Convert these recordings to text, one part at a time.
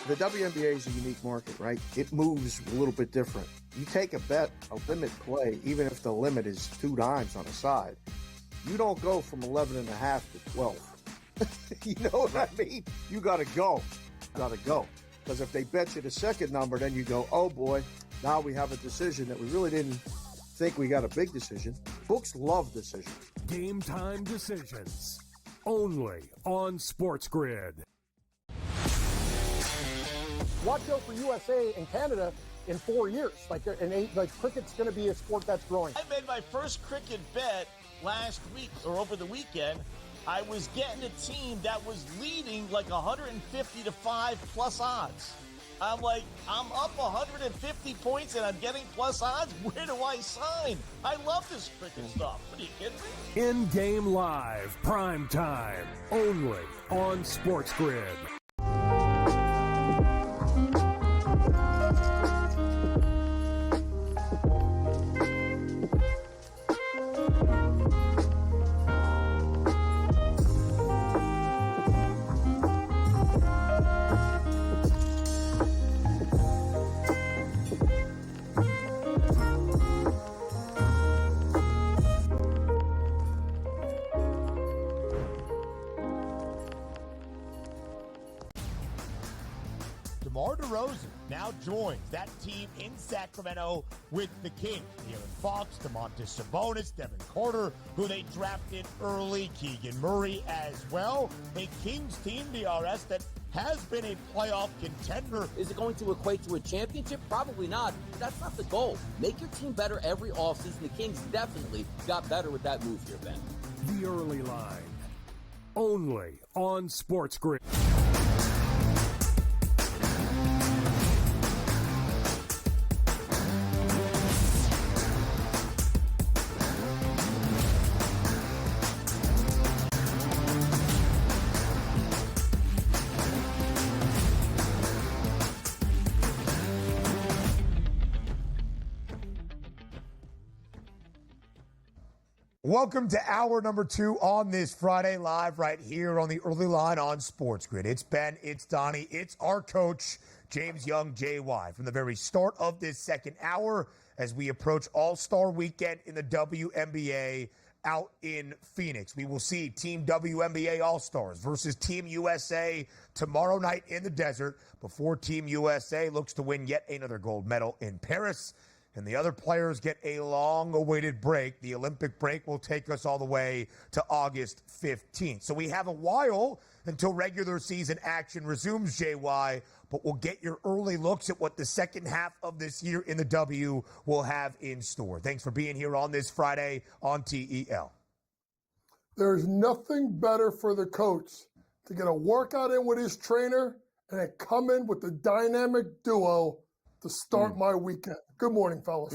The WNBA is a unique market, right? It moves a little bit different. You take a bet, a limit play, even if the limit is 2 dimes on a side, you don't go from 11.5 to 12. You know what I mean? You got to go. Because if they bet you the second number, then you go, oh boy, now we have a decision that we really didn't think we got a big decision. Books love decisions. Game time decisions. Only on SportsGrid. Watch out for USA and Canada in 4 years. Like cricket's going to be a sport that's growing. I made my first cricket bet last week or over the weekend. I was getting a team that was leading like 150 to 5 plus odds. I'm like, I'm up 150 points and I'm getting plus odds. Where do I sign? I love this cricket stuff. What are you kidding me? In-game live, prime time, only on SportsGrid. Now joins that team in Sacramento with the Kings. De'Aaron Fox, Domantas Sabonis, Devin Carter, who they drafted early, Keegan Murray as well. A Kings team, DRS, that has been a playoff contender. Is it going to equate to a championship? Probably not. That's not the goal. Make your team better every offseason. The Kings definitely got better with that move here, Ben. The early line. Only on SportsGrid. Welcome to hour number 2 on this Friday, live right here on the early line on SportsGrid. It's Ben, it's Donnie, it's our coach, James Young, JY. From the very start of this second hour, as we approach All-Star Weekend in the WNBA out in Phoenix, we will see Team WNBA All-Stars versus Team USA tomorrow night in the desert before Team USA looks to win yet another gold medal in Paris. And the other players get a long-awaited break. The Olympic break will take us all the way to August 15th. So we have a while until regular season action resumes, JY, but we'll get your early looks at what the second half of this year in the W will have in store. Thanks for being here on this Friday on TEL. There's nothing better for the coach to get a workout in with his trainer and then come in with the dynamic duo to start my weekend. Good morning, fellas.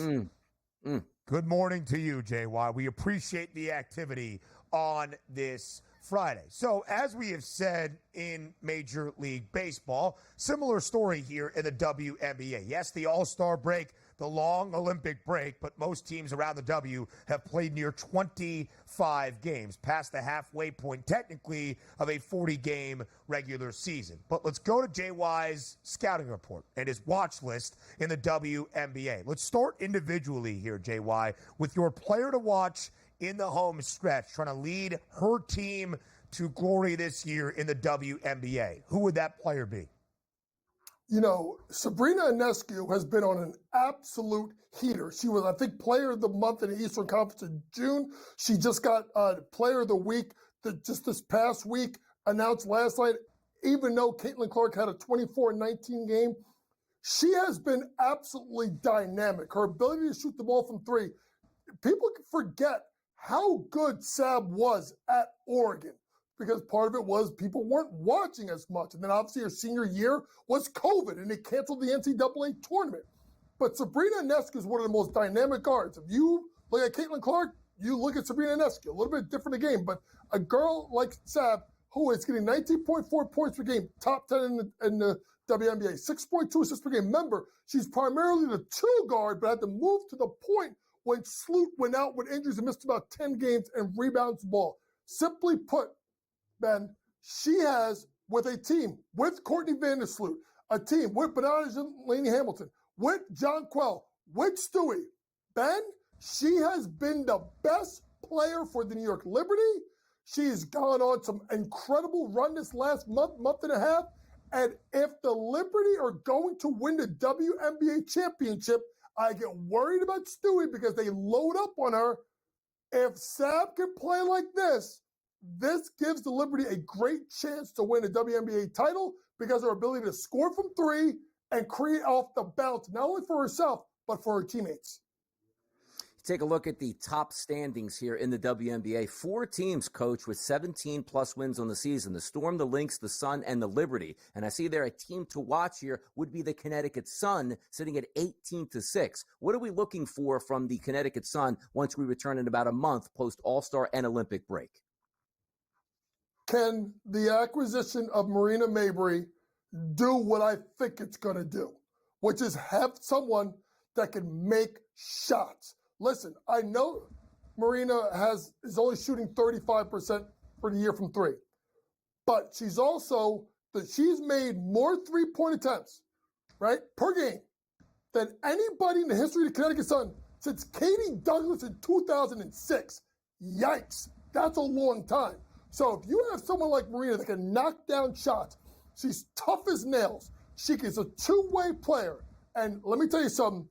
Good morning to you, JY. We appreciate the activity on this Friday. So, as we have said in Major League Baseball, similar story here in the WNBA. Yes, the All-Star break, the long Olympic break, but most teams around the W have played near 25 games, past the halfway point, technically, of a 40-game regular season. But let's go to JY's scouting report and his watch list in the WNBA. Let's start individually here, JY, with your player to watch in the home stretch, trying to lead her team to glory this year in the WNBA. Who would that player be? You know, Sabrina Ionescu has been on an absolute heater. She was, I think, Player of the Month in the Eastern Conference in June. She just got Player of the Week just this past week, announced last night, even though Caitlin Clark had a 24-19 game. She has been absolutely dynamic. Her ability to shoot the ball from 3. People forget how good Sab was at Oregon, because part of it was people weren't watching as much. And then obviously her senior year was COVID, and they canceled the NCAA tournament. But Sabrina Ionescu is one of the most dynamic guards. If you look at Caitlin Clark, you look at Sabrina Ionescu, a little bit different a game. But a girl like Sab, who is getting 19.4 points per game, top 10 in the WNBA, 6.2 assists per game. Remember, she's primarily the 2 guard, but had to move to the point when Sloot went out with injuries and missed about 10 games and rebounds the ball. Simply put, Ben, she has, with a team, with Courtney Vandersloot, a team with Bernard and Laney Hamilton, with John Quell, with Stewie. Ben, she has been the best player for the New York Liberty. She's gone on some incredible run this last month and a half. And if the Liberty are going to win the WNBA championship, I get worried about Stewie because they load up on her. If Sab can play like this gives the Liberty a great chance to win a WNBA title because of her ability to score from three and create off the bounce, not only for herself, but for her teammates. Take a look at the top standings here in the WNBA. 4 teams, Coach, with 17-plus wins on the season. The Storm, the Lynx, the Sun, and the Liberty. And I see there a team to watch here would be the Connecticut Sun, sitting at 18-6. What are we looking for from the Connecticut Sun once we return in about a month post All-Star and Olympic break? Can the acquisition of Marina Mabrey do what I think it's going to do, which is have someone that can make shots? Listen, I know Marina is only shooting 35% for the year from three, but she's made more three-point attempts, right, per game than anybody in the history of the Connecticut Sun since Katie Douglas in 2006. Yikes, that's a long time. So if you have someone like Marina that can knock down shots, she's tough as nails. She is a two-way player, and let me tell you something.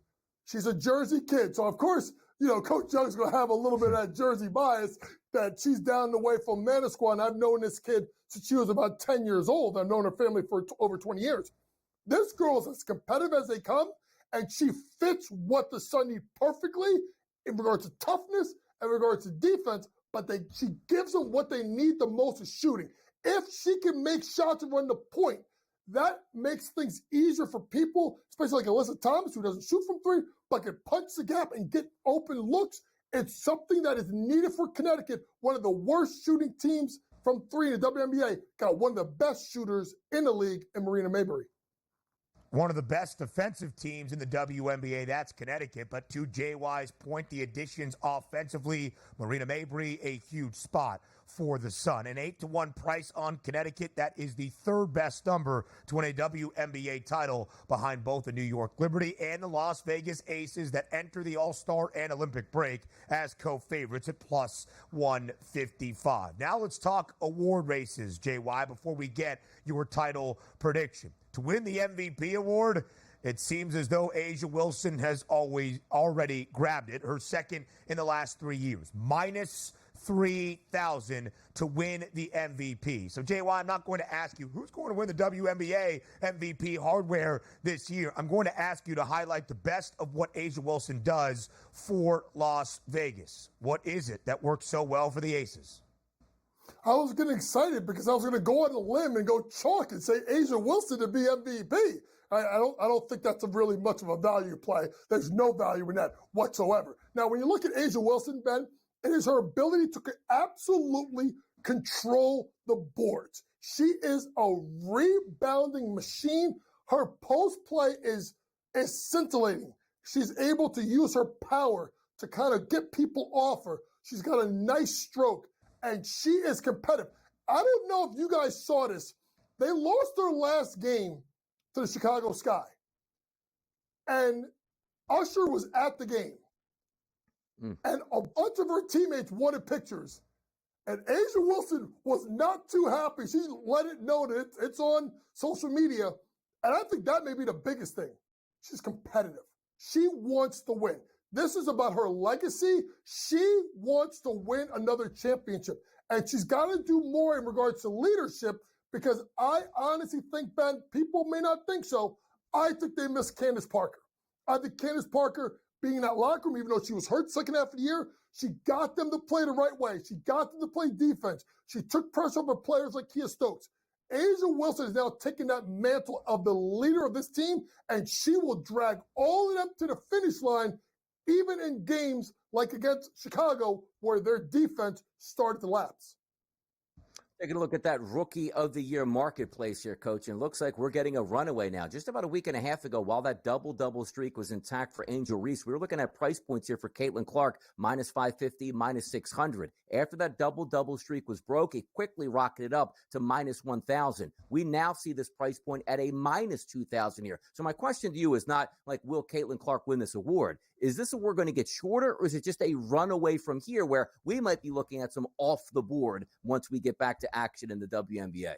She's a Jersey kid. So, of course, Coach Young's going to have a little bit of that Jersey bias that she's down the way from Manasquan. And I've known this kid since she was about 10 years old. I've known her family for over 20 years. This girl is as competitive as they come, and she fits what the Sun need perfectly in regards to toughness, in regards to defense, but she gives them what they need the most is shooting. If she can make shots and run the point, that makes things easier for people, especially like Alyssa Thomas, who doesn't shoot from three, but can punch the gap and get open looks. It's something that is needed for Connecticut, one of the worst shooting teams from three in the WNBA, got one of the best shooters in the league in Marina Mabrey. One of the best defensive teams in the WNBA, that's Connecticut. But to JY's point, the additions offensively, Marina Mabrey, a huge spot for the Sun. An 8-1 price on Connecticut. That is the third best number to win a WNBA title behind both the New York Liberty and the Las Vegas Aces that enter the All-Star and Olympic break as co-favorites at plus 155. Now let's talk award races, JY, before we get your title prediction. To win the MVP award, it seems as though A'ja Wilson has already grabbed it, her second in the last 3 years. Minus 3,000 to win the MVP. So, JY, I'm not going to ask you who's going to win the WNBA MVP hardware this year. I'm going to ask you to highlight the best of what A'ja Wilson does for Las Vegas. What is it that works so well for the Aces? I was getting excited because I was going to go on a limb and go chalk and say A'ja Wilson to be MVP. I don't think that's really much of a value play. There's no value in that whatsoever. Now, when you look at A'ja Wilson, Ben, it is her ability to absolutely control the boards. She is a rebounding machine. Her post play is scintillating. She's able to use her power to kind of get people off her. She's got a nice stroke. And she is competitive. I don't know if you guys saw this. They lost their last game to the Chicago Sky. And Usher was at the game. And a bunch of her teammates wanted pictures. And A'ja Wilson was not too happy. She let it know that it's on social media. And I think that may be the biggest thing. She's competitive. She wants to win. This is about her legacy. She wants to win another championship. And she's got to do more in regards to leadership because I honestly think, Ben, people may not think so. I think they miss Candace Parker. I think Candace Parker being in that locker room, even though she was hurt second half of the year, she got them to play the right way. She got them to play defense. She took pressure off of players like Kia Stokes. A'ja Wilson is now taking that mantle of the leader of this team, and she will drag all of them to the finish line even in games like against Chicago where their defense started to lapse. Taking a look at that Rookie of the Year marketplace here, Coach, and it looks like we're getting a runaway now. Just about a week and a half ago, while that double-double streak was intact for Angel Reese, we were looking at price points here for Caitlin Clark, minus 550, minus 600. After that double-double streak was broke, it quickly rocketed up to minus 1,000. We now see this price point at a minus 2,000 here. So my question to you is not like, will Caitlin Clark win this award? Is this award going to get shorter, or is it just a runaway from here where we might be looking at some off the board once we get back to action in the WNBA?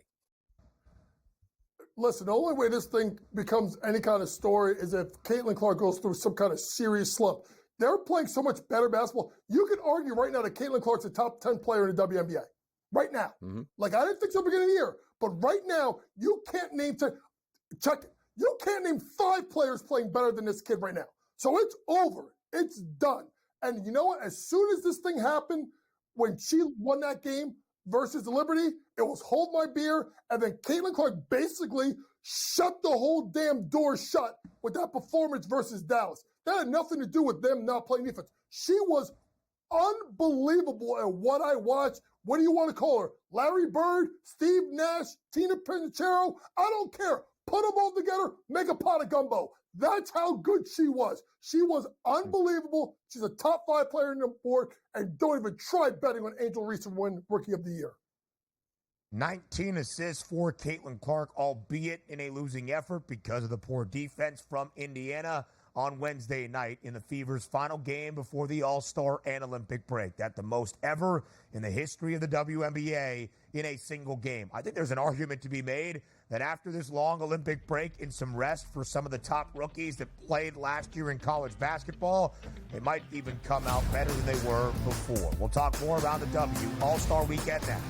Listen, the only way this thing becomes any kind of story is if Caitlin Clark goes through some kind of serious slump. They're playing so much better basketball. You could argue right now that Caitlin Clark's a top 10 player in the WNBA. Right now. Mm-hmm. Like, I didn't think so at the beginning of the year. But right now, you can't name you can't name 5 players playing better than this kid right now. So it's over. It's done. And you know what? As soon as this thing happened, when she won that game versus the Liberty, it was hold my beer. And then Caitlin Clark basically shut the whole damn door shut with that performance versus Dallas. That had nothing to do with them not playing defense. She was unbelievable at what I watched. What do you want to call her? Larry Bird, Steve Nash, Tina Pinchero? I don't care. Put them all together, make a pot of gumbo. That's how good she was. She was unbelievable. She's a top 5 player in the board, and don't even try betting on Angel Reese to win Rookie of the Year. 19 assists for Caitlin Clark, albeit in a losing effort because of the poor defense from Indiana on Wednesday night in the Fever's final game before the All-Star and Olympic break. That's the most ever in the history of the WNBA in a single game. I think there's an argument to be made that after this long Olympic break and some rest for some of the top rookies that played last year in college basketball, they might even come out better than they were before. We'll talk more around the W All-Star Weekend next.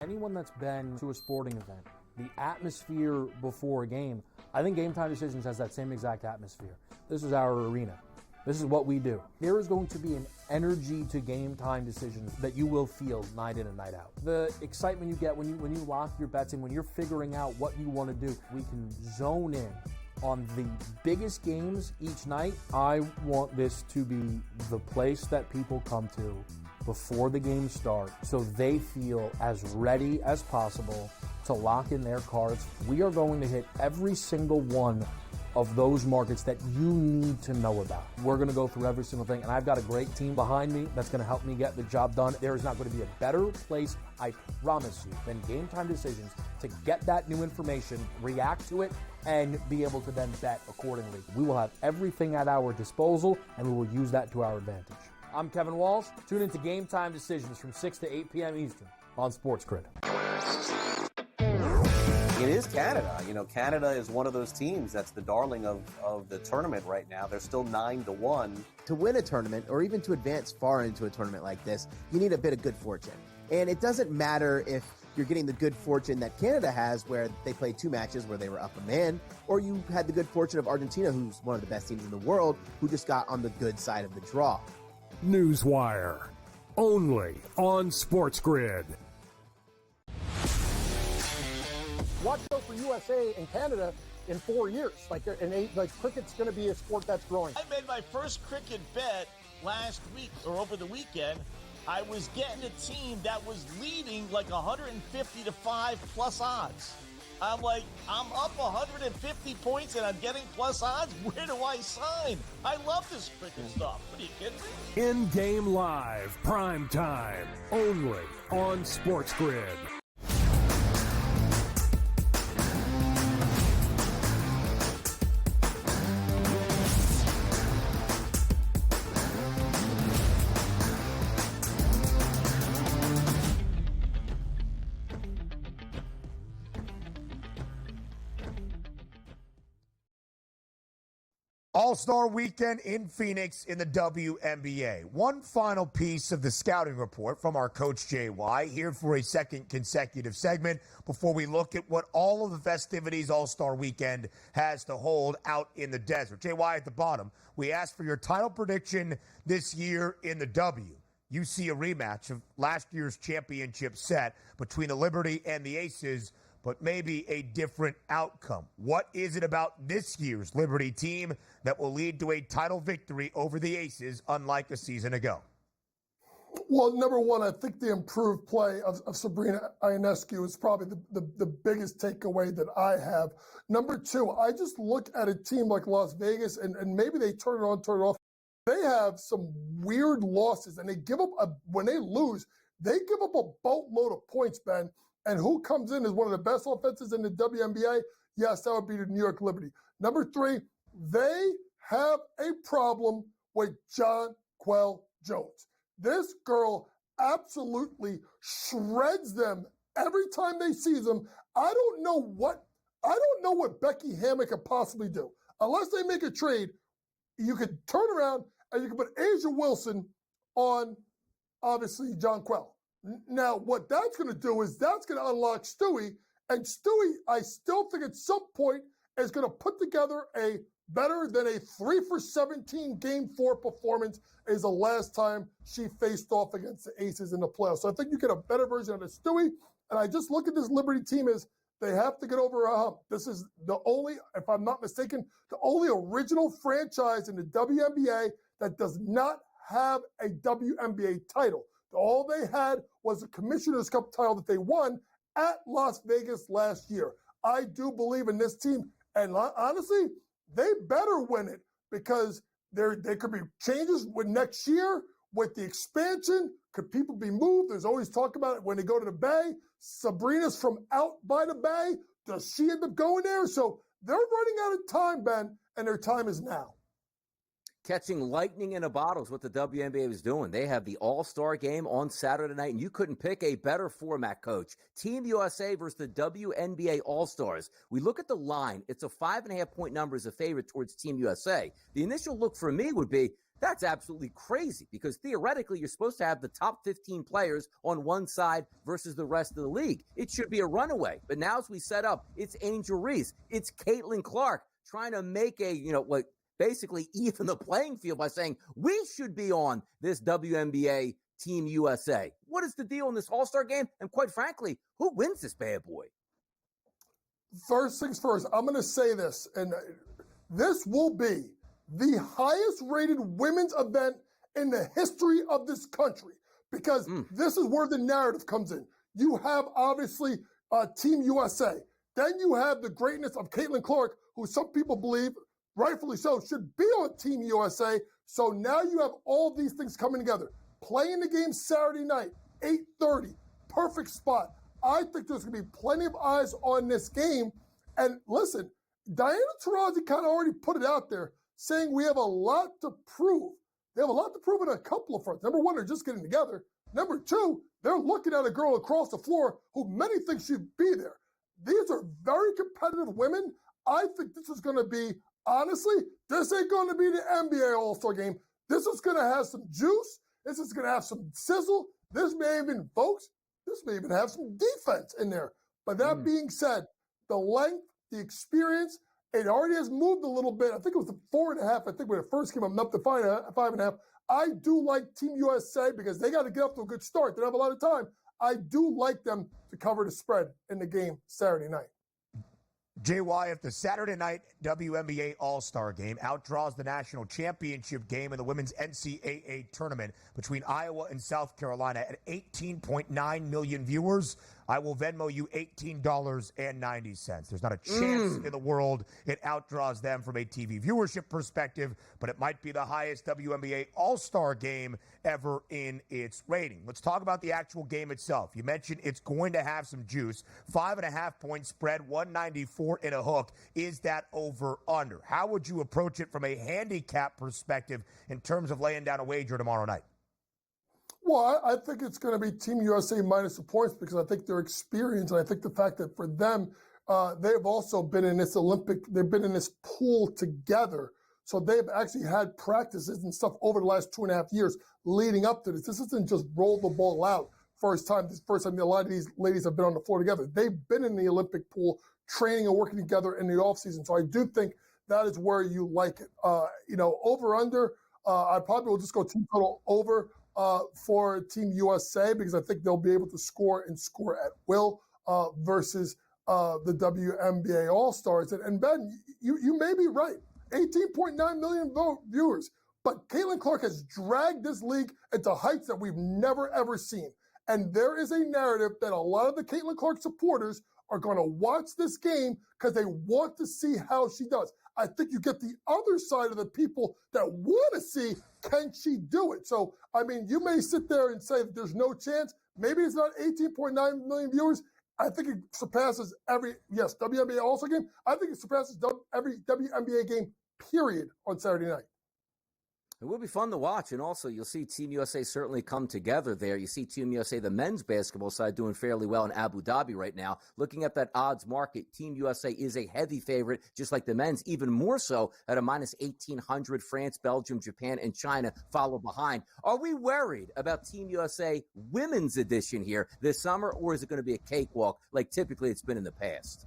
Anyone that's been to a sporting event, the atmosphere before a game, I think Game Time Decisions has that same exact atmosphere. This is our arena. This is what we do. There is going to be an energy to Game Time Decisions that you will feel night in and night out. The excitement you get when you lock your bets in, when you're figuring out what you want to do, we can zone in on the biggest games each night. I want this to be the place that people come to before the games start so they feel as ready as possible to lock in their cards. We are going to hit every single one of those markets that you need to know about. We're going to go through every single thing, and I've got a great team behind me that's going to help me get the job done. There is not going to be a better place, I promise you, than Game Time Decisions to get that new information, react to it, and be able to then bet accordingly. We will have everything at our disposal, and we will use that to our advantage. I'm Kevin Walsh. Tune into Game Time Decisions from 6 to 8 p.m. Eastern on SportsGrid. It is Canada. You know, Canada is one of those teams that's the darling of the tournament right now. They're still 9-1. To win a tournament, or even to advance far into a tournament like this, you need a bit of good fortune. And it doesn't matter if you're getting the good fortune that Canada has, where they played 2 matches where they were up a man, or you had the good fortune of Argentina, who's one of the best teams in the world, who just got on the good side of the draw. Newswire, only on SportsGrid. Watch out for USA and Canada in 4 years. Like cricket's going to be a sport that's growing. I made my first cricket bet last week or over the weekend. I was getting a team that was leading like 150 to 5 plus odds. I'm like, I'm up 150 points and I'm getting plus odds. Where do I sign? I love this cricket stuff. What are you kidding me? In-game live, prime time, only on SportsGrid. All-Star Weekend in Phoenix in the WNBA. One final piece of the scouting report from our coach, JY, here for a second consecutive segment before we look at what all of the festivities All-Star Weekend has to hold out in the desert. JY, at the bottom, we asked for your title prediction this year in the W. you see a rematch of last year's championship set between the Liberty and the Aces, but maybe a different outcome. What is it about this year's Liberty team that will lead to a title victory over the Aces, unlike a season ago? Well, number one, I think the improved play of Sabrina Ionescu is probably the biggest takeaway that I have. Number two, I just look at a team like Las Vegas, and maybe they turn it on, turn it off. They have some weird losses, and they give up, when they lose, they give up a boatload of points, Ben. And who comes in as one of the best offenses in the WNBA? Yes, that would be the New York Liberty. Number three, they have a problem with Jonquel Jones. This girl absolutely shreds them every time they see them. I don't know what Becky Hammond could possibly do. Unless they make a trade, you could turn around and you can put Asia Wilson on, obviously, Jonquel. Now, what that's going to do is that's going to unlock Stewie, and Stewie, I still think at some point, is going to put together a better than a 3 for 17 Game 4 performance is the last time she faced off against the Aces in the playoffs. So I think you get a better version of the Stewie, and I just look at this Liberty team as they have to get over a hump. This is the only, if I'm not mistaken, the only original franchise in the WNBA that does not have a WNBA title. All they had was a Commissioner's Cup title that they won at Las Vegas last year. I do believe in this team, and honestly, they better win it because there could be changes with next year with the expansion. Could people be moved? There's always talk about it when they go to the Bay. Sabrina's from out by the Bay. Does she end up going there? So they're running out of time, Ben, and their time is now. Catching lightning in a bottle is what the WNBA was doing. They have the All-Star game on Saturday night, and you couldn't pick a better format, Coach. Team USA versus the WNBA All-Stars. We look at the line. It's a 5.5-point number as a favorite towards Team USA. The initial look for me would be, that's absolutely crazy because theoretically you're supposed to have the top 15 players on one side versus the rest of the league. It should be a runaway. But now as we set up, it's Angel Reese. It's Caitlin Clark trying to make basically even the playing field by saying we should be on this WNBA Team USA. What is the deal in this All-Star game? And quite frankly, who wins this bad boy? First things first, I'm going to say this, and this will be the highest rated women's event in the history of this country because this is where the narrative comes in. You have, obviously, Team USA. Then you have the greatness of Caitlin Clark, who some people believe, rightfully so, should be on Team USA. So now you have all these things coming together. Playing the game Saturday night, 8:30, perfect spot. I think there's going to be plenty of eyes on this game. And listen, Diana Taurasi kind of already put it out there, saying we have a lot to prove. They have a lot to prove in a couple of fronts. Number one, they're just getting together. Number two, they're looking at a girl across the floor who many think should be there. These are very competitive women. I think this is going to be, honestly, this ain't going to be the NBA All-Star game. This is going to have some juice. This is going to have some sizzle. This may even, folks, this may even have some defense in there. But that being said, the length, the experience, it already has moved a little bit. I think it was the 4.5. I think when it first came up to 5.5. I do like Team USA because they got to get up to a good start. They don't have a lot of time. I do like them to cover the spread in the game Saturday night. JY, if the Saturday night WNBA All-Star game outdraws the national championship game in the women's NCAA tournament between Iowa and South Carolina at 18.9 million viewers, I will Venmo you $18.90. There's not a chance in the world it outdraws them from a TV viewership perspective, but it might be the highest WNBA All-Star game ever in its rating. Let's talk about the actual game itself. You mentioned it's going to have some juice. 5.5-point spread, 194 in a hook. Is that over/under? How would you approach it from a handicap perspective in terms of laying down a wager tomorrow night? Well, I think it's going to be Team USA minus the points because I think their experience, and I think the fact that for them, they've also been in this they've been in this pool together. So they've actually had practices and stuff over the last 2.5 years leading up to this. This isn't just roll the ball out first time a lot of these ladies have been on the floor together. They've been in the Olympic pool training and working together in the offseason. So I do think that is where you like it. Over under, I probably will just go team total over. for Team USA because I think they'll be able to score and score at will versus the WNBA All-Stars. And Ben, you may be right. 18.9 million viewers. But Caitlin Clark has dragged this league into heights that we've never, ever seen. And there is a narrative that a lot of the Caitlin Clark supporters are going to watch this game because they want to see how she does. I think you get the other side of the people that want to see, can she do it? So, I mean, you may sit there and say that there's no chance. Maybe it's not 18.9 million viewers. I think it surpasses WNBA All-Star game. I think it surpasses every WNBA game, period, on Saturday night. It will be fun to watch, and also you'll see Team USA certainly come together there. You see Team USA, the men's basketball side, doing fairly well in Abu Dhabi right now. Looking at that odds market, Team USA is a heavy favorite, just like the men's, even more so at a minus 1,800. France, Belgium, Japan, and China follow behind. Are we worried about Team USA women's edition here this summer, or is it going to be a cakewalk like typically it's been in the past?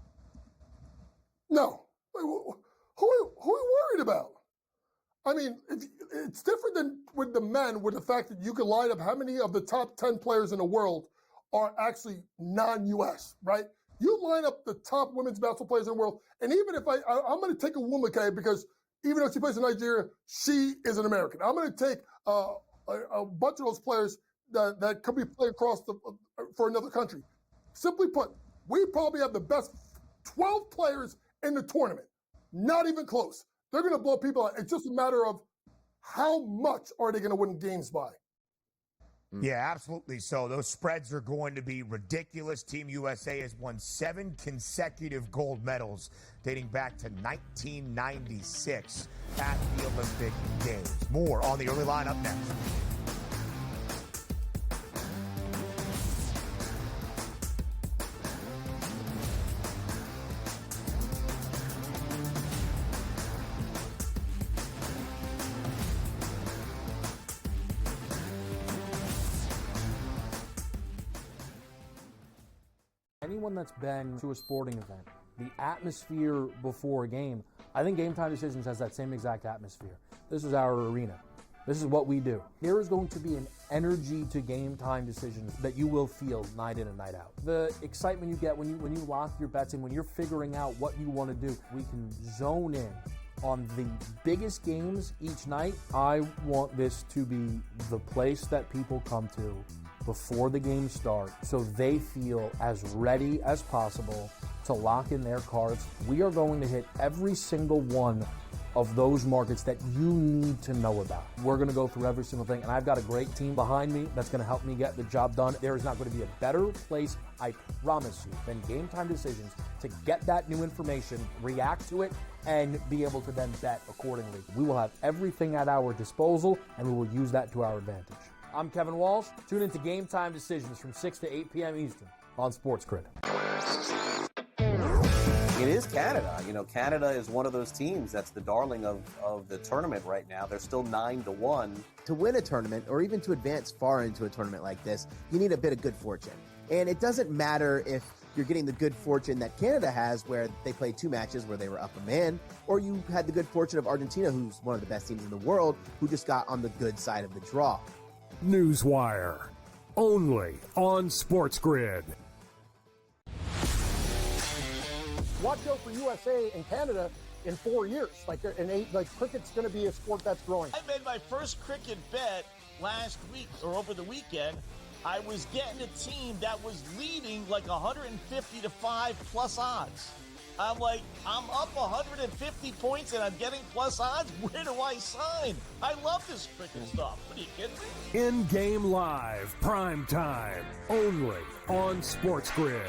No. Who are we worried about? I mean, it's different than with the men, with the fact that you can line up how many of the top 10 players in the world are actually non-U.S., right? You line up the top women's basketball players in the world, and even if I'm going to take a woman, okay, because even though she plays in Nigeria, she is an American. I'm going to take a bunch of those players that could be playing across for another country. Simply put, we probably have the best 12 players in the tournament. Not even close. They're going to blow people out. It's just a matter of how much are they going to win games by. Yeah, absolutely. So those spreads are going to be ridiculous. Team USA has won 7 consecutive gold medals dating back to 1996 at the Olympic Games. More on the early line up next. Anyone that's been to a sporting event, the atmosphere before a game, I think Game Time Decisions has that same exact atmosphere. This is our arena. This is what we do. There is going to be an energy to Game Time Decisions that you will feel night in and night out. The excitement you get when you lock your bets in, when you're figuring out what you want to do, we can zone in on the biggest games each night. I want this to be the place that people come to before the games start so they feel as ready as possible to lock in their cards. We are going to hit every single one of those markets that you need to know about. We're going to go through every single thing, and I've got a great team behind me that's going to help me get the job done. There is not going to be a better place, I promise you, than Game Time Decisions to get that new information, react to it, and be able to then bet accordingly. We will have everything at our disposal, and we will use that to our advantage. I'm Kevin Walsh. Tune into Game Time Decisions from 6 to 8 p.m. Eastern on SportsGrid. It is Canada. You know, Canada is one of those teams that's the darling of the tournament right now. They're still 9-1. To win a tournament, or even to advance far into a tournament like this, you need a bit of good fortune. And it doesn't matter if you're getting the good fortune that Canada has, where they played 2 matches where they were up a man, or you had the good fortune of Argentina, who's one of the best teams in the world, who just got on the good side of the draw. Newswire, only on SportsGrid. Watch out for USA and Canada in 4 years. Cricket's going to be a sport that's growing. I made my first cricket bet last week or over the weekend. I was getting a team that was leading like 150 to 5 plus odds. I'm like, I'm up 150 points and I'm getting plus odds. Where do I sign? I love this cricket stuff. What are you kidding me? In-game live, prime time, only on SportsGrid.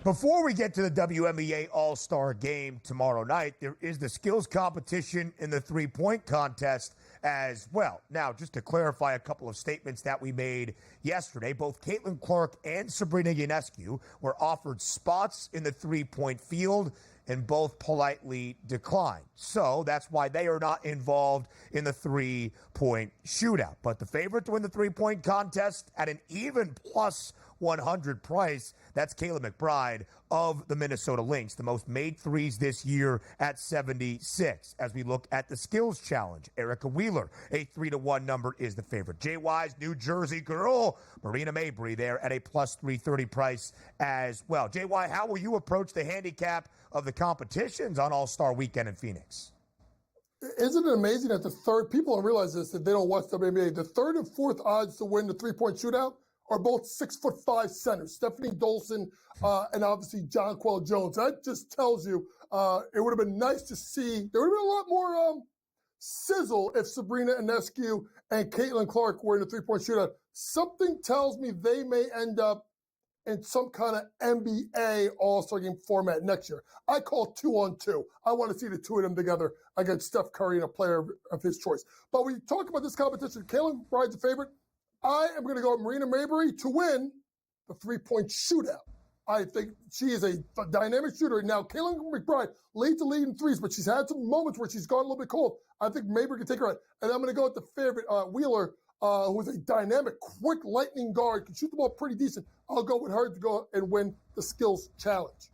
Before we get to the WNBA All-Star game tomorrow night, there is the skills competition in the three-point contest as well. Now, just to clarify a couple of statements that we made yesterday, both Caitlin Clark and Sabrina Ionescu were offered spots in the three-point field and both politely declined. So that's why they are not involved in the 3-point shootout. But the favorite to win the 3-point contest at an even plus 100 price, that's Kayla McBride of the Minnesota Lynx, the most made threes this year at 76. As we look at the skills challenge, Erica Wheeler, a 3-to-1 number, is the favorite. JY's New Jersey girl, Marina Mabry, there at a plus 330 price as well. JY, how will you approach the handicap of the competitions on All-Star Weekend in Phoenix? Isn't it amazing that the third, people don't realize this, that they don't watch WNBA, the third and fourth odds to win the 3-point shootout are both 6'5" centers, Stephanie Dolson and obviously Jonquel Jones. That just tells you it would have been nice to see. There would have been a lot more sizzle if Sabrina Ionescu and Caitlin Clark were in the 3-point shootout. Something tells me they may end up in some kind of NBA All-Star game format next year. I call 2-on-2. I want to see the two of them together against Steph Curry and a player of his choice. But when you talk about this competition, Kayla McBride's a favorite. I am going to go with Marina Mabry to win the 3-point shootout. I think she is a dynamic shooter. Now, Kayla McBride leads the lead in threes, but she's had some moments where she's gone a little bit cold. I think Mabry can take her out. And I'm going to go with the favorite, Wheeler, who is a dynamic, quick, lightning guard, can shoot the ball pretty decent. I'll go with her to go and win the skills challenge.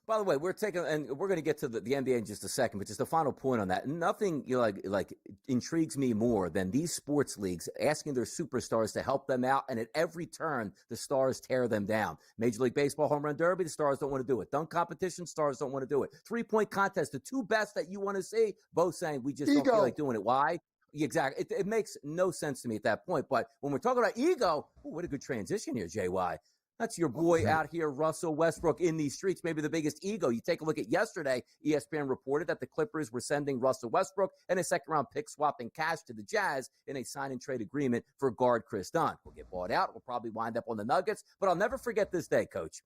By the way, we're going to get to the NBA in just a second, but just a final point on that. Nothing like intrigues me more than these sports leagues asking their superstars to help them out, and at every turn, the stars tear them down. Major League Baseball home run derby, the stars don't want to do it. Dunk competition, stars don't want to do it. 3-point contest, the two best that you want to see, both saying we just don't feel like doing it. Why? Exactly. It makes no sense to me at that point. But when we're talking about ego, what a good transition here, JY. That's your boy out here, Russell Westbrook, in these streets, maybe the biggest ego. You take a look at yesterday, ESPN reported that the Clippers were sending Russell Westbrook and a second-round pick swapping cash to the Jazz in a sign-and-trade agreement for guard Chris Dunn. We'll get bought out. We'll probably wind up on the Nuggets. But I'll never forget this day, Coach.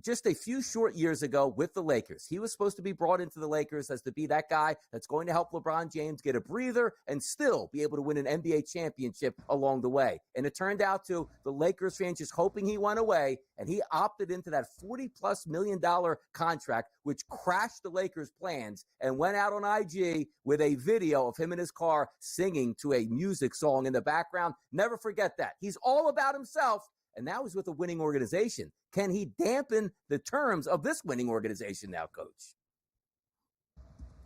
Just a few short years ago with the Lakers, he was supposed to be brought into the Lakers as to be that guy that's going to help LeBron James get a breather and still be able to win an NBA championship along the way. And it turned out to the Lakers fans just hoping he went away, and he opted into that $40+ million contract, which crashed the Lakers' plans, and went out on IG with a video of him in his car singing to a music song in the background. Never forget that. He's all about himself. And now he's with a winning organization. Can he dampen the terms of this winning organization now, Coach?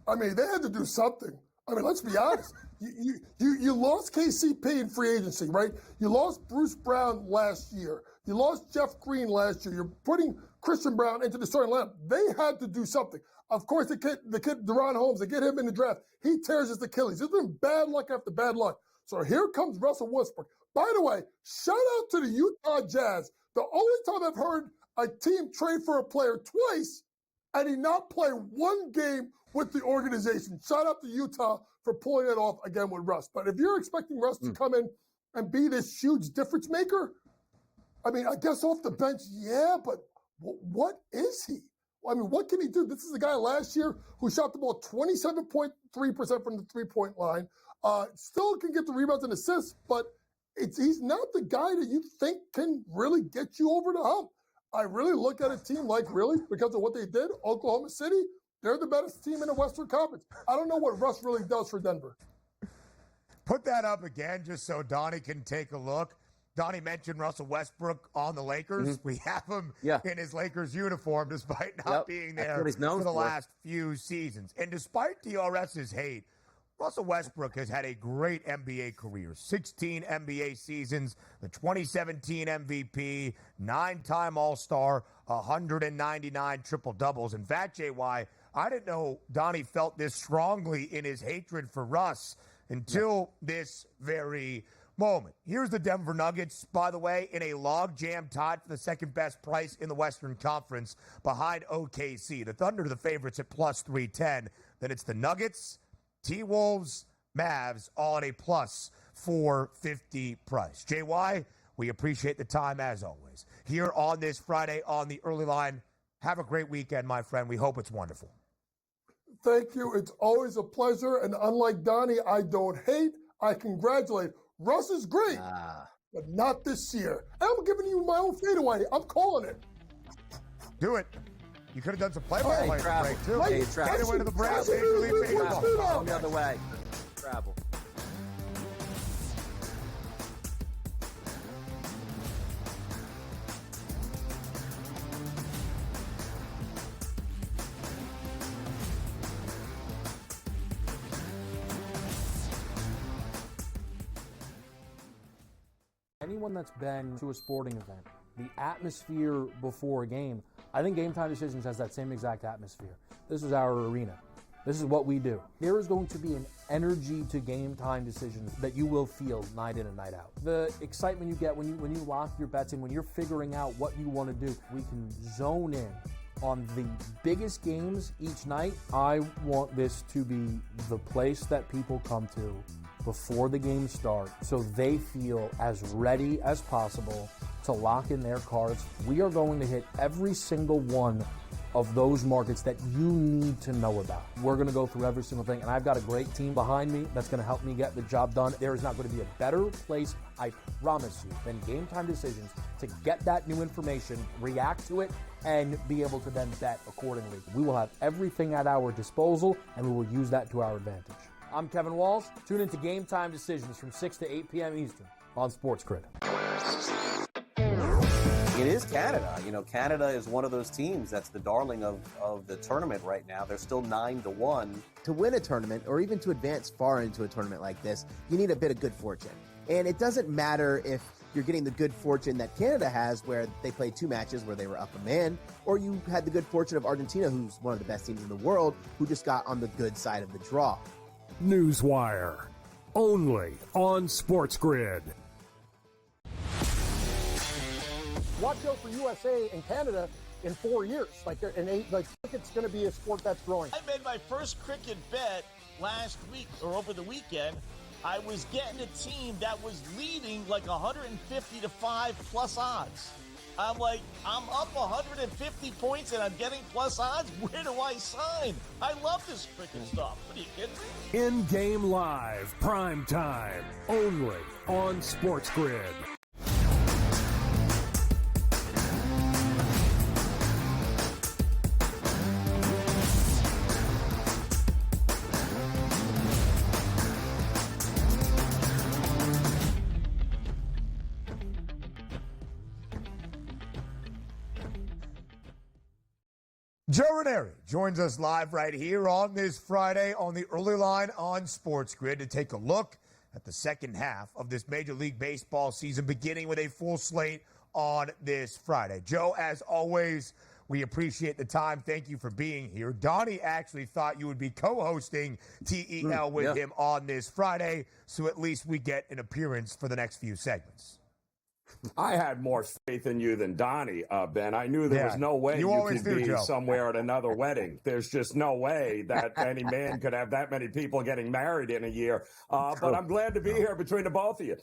I mean, they had to do something. I mean, let's be honest. You lost KCP in free agency, right? You lost Bruce Brown last year. You lost Jeff Green last year. You're putting Christian Brown into the starting lineup. They had to do something. Of course, the kid, Deron Holmes, they get him in the draft. He tears his Achilles. It's been bad luck after bad luck. So here comes Russell Westbrook. By the way, shout out to the Utah Jazz. The only time I've heard a team trade for a player twice and he not play one game with the organization. Shout out to Utah for pulling it off again with Russ. But if you're expecting Russ to come in and be this huge difference maker, I mean, I guess off the bench, yeah, but what is he? I mean, what can he do? This is a guy last year who shot the ball 27.3% from the three-point line. Still can get the rebounds and assists, but he's not the guy that you think can really get you over the hump. I really look at a team like, really, because of what they did, Oklahoma City, they're the best team in the Western Conference. I don't know what Russ really does for Denver. Put that up again just so Donnie can take a look. Donnie mentioned Russell Westbrook on the Lakers. We have him in his Lakers uniform despite not being there for the last few seasons. And despite DRS's hate, Russell Westbrook has had a great NBA career. 16 NBA seasons, the 2017 MVP, 9-time All-Star, 199 triple-doubles. In fact, JY, I didn't know Donnie felt this strongly in his hatred for Russ until this very moment. Here's the Denver Nuggets, by the way, in a logjam tied for the second-best price in the Western Conference behind OKC. The Thunder are the favorites at plus 310. Then it's the Nuggets, T-Wolves, Mavs, all at a plus 450 price. JY, we appreciate the time as always. Here on this Friday on the Early Line, have a great weekend, my friend. We hope it's wonderful. Thank you. It's always a pleasure. And unlike Donnie, I don't hate. I congratulate. Russ is great, but not this year. And I'm giving you my own fadeaway. I'm calling it. Do it. You could have done some play-by-play break, too. Hey, travel. Right away to the Braves Major League Baseball. Go the other way. Travel. Anyone that's been to a sporting event, the atmosphere before a game, I think Game Time Decisions has that same exact atmosphere. This is our arena. This is what we do. There is going to be an energy to Game Time Decisions that you will feel night in and night out. The excitement you get when you lock your bets in, when you're figuring out what you want to do, we can zone in on the biggest games each night. I want this to be the place that people come to before the games start so they feel as ready as possible to lock in their cards. We are going to hit every single one of those markets that you need to know about. We're going to go through every single thing, and I've got a great team behind me that's going to help me get the job done. There is not going to be a better place, I promise you, than Game Time Decisions to get that new information, react to it, and be able to then bet accordingly. We will have everything at our disposal, and we will use that to our advantage. I'm Kevin Walls. Tune into Game Time Decisions from 6 to 8 p.m. Eastern on SportsGrid. It is Canada. Canada is one of those teams that's the darling of the tournament right now. They're still 9-1. To win a tournament, or even to advance far into a tournament like this, you need a bit of good fortune. And it doesn't matter if you're getting the good fortune that Canada has, where they played 2 matches where they were up a man, or you had the good fortune of Argentina, who's one of the best teams in the world, who just got on the good side of the draw. Newswire, only on SportsGrid. Watch out for USA and Canada in 4 years. Cricket's going to be a sport that's growing. I made my first cricket bet last week or over the weekend. I was getting a team that was leading like 150 to 5 plus odds. I'm like, I'm up 150 points and I'm getting plus odds. Where do I sign? I love this cricket stuff. What are you kidding me? In-game live, prime time, only on SportsGrid. Joe Raineri joins us live right here on this Friday on the early line on SportsGrid to take a look at the second half of this Major League Baseball season, beginning with a full slate on this Friday. Joe, as always, we appreciate the time. Thank you for being here. Donnie actually thought you would be co-hosting TEL with him on this Friday, so at least we get an appearance for the next few segments. I had more faith in you than Donnie, Ben. I knew there was no way you could be somewhere at another wedding. There's just no way that any man could have that many people getting married in a year. But I'm glad to be here between the both of you.